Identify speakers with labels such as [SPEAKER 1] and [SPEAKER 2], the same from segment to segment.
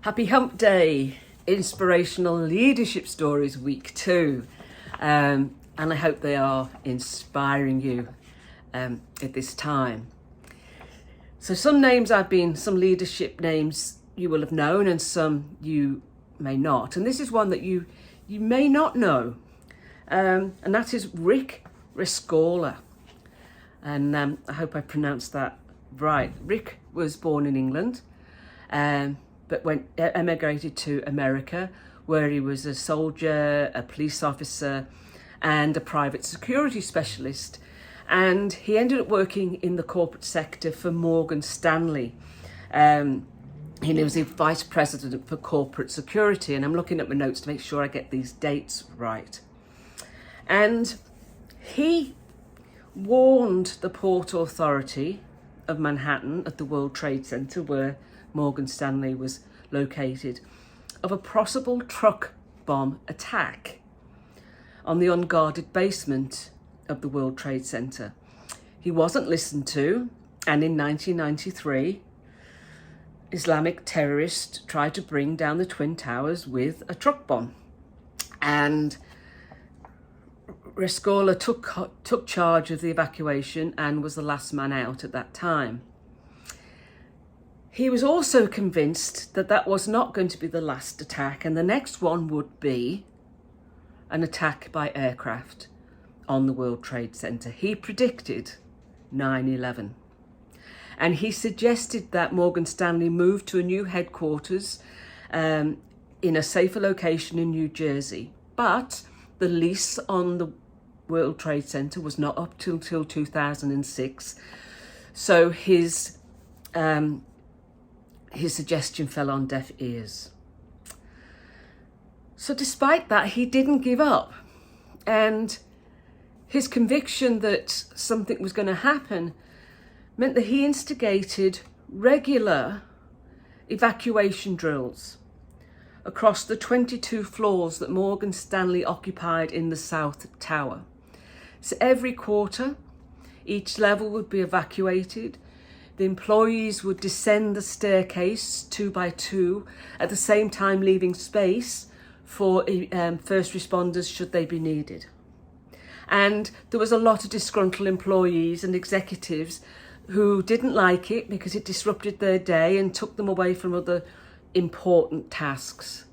[SPEAKER 1] Happy Hump Day, Inspirational Leadership Stories Week 2. And I hope they are inspiring you at this time. So some leadership names you will have known and some you may not. And this is one that you may not know. And that is Rick Rescorla. And I hope I pronounced that right. Rick was born in England. But emigrated to America, where he was a soldier, a police officer, and a private security specialist. And he ended up working in the corporate sector for Morgan Stanley. He was the vice president for corporate security, and I'm looking at my notes to make sure I get these dates right. And he warned the Port Authority of Manhattan at the World Trade Center, where Morgan Stanley was located, of a possible truck bomb attack on the unguarded basement of the World Trade Center. He wasn't listened to, and in 1993, Islamic terrorists tried to bring down the Twin Towers with a truck bomb. And Rescorla took charge of the evacuation and was the last man out at that time. He was also convinced that that was not going to be the last attack, and the next one would be an attack by aircraft on the World Trade Center. He predicted 9/11. And he suggested that Morgan Stanley move to a new headquarters in a safer location in New Jersey. But the lease on the World Trade Center was not up till 2006. So his suggestion fell on deaf ears. So despite that, he didn't give up. And his conviction that something was going to happen meant that he instigated regular evacuation drills across the 22 floors that Morgan Stanley occupied in the South Tower. So every quarter, each level would be evacuated. The employees would descend the staircase 2 by 2, at the same time leaving space for first responders should they be needed. And there was a lot of disgruntled employees and executives who didn't like it because it disrupted their day and took them away from other important tasks.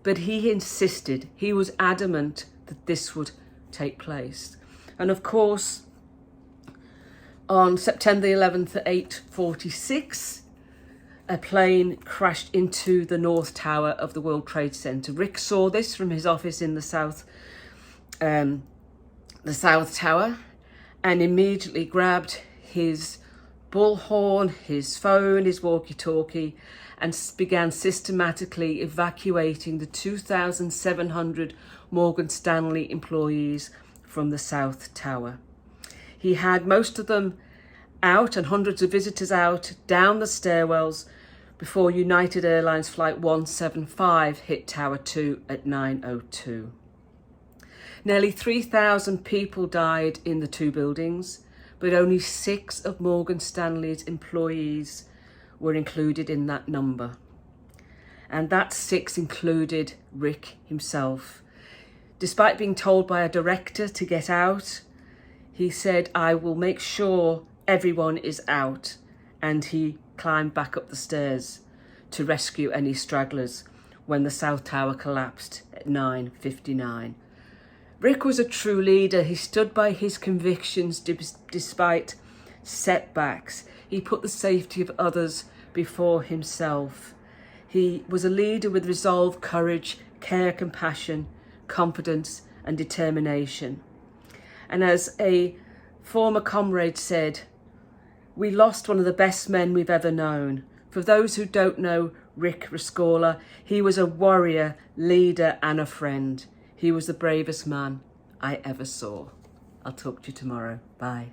[SPEAKER 1] But he insisted, he was adamant that this would take place. And of course, on September 11th at 8:46, a plane crashed into the North Tower of the World Trade Center. Rick saw this from his office in the South Tower, and immediately grabbed his bullhorn, his phone, his walkie-talkie, and began systematically evacuating the 2,700 Morgan Stanley employees from the South Tower. He had most of them out and hundreds of visitors out down the stairwells before United Airlines Flight 175 hit Tower 2 at 9:02. Nearly 3,000 people died in the two buildings, but only 6 of Morgan Stanley's employees were included in that number. And that 6 included Rick himself. Despite being told by a director to get out, he said, "I will make sure everyone is out." And he climbed back up the stairs to rescue any stragglers when the South Tower collapsed at 9:59. Rick was a true leader. He stood by his convictions despite setbacks. He put the safety of others before himself. He was a leader with resolve, courage, care, compassion, confidence, and determination. And as a former comrade said, "We lost one of the best men we've ever known." For those who don't know Rick Rescorla, he was a warrior, leader, and a friend. He was the bravest man I ever saw. I'll talk to you tomorrow. Bye.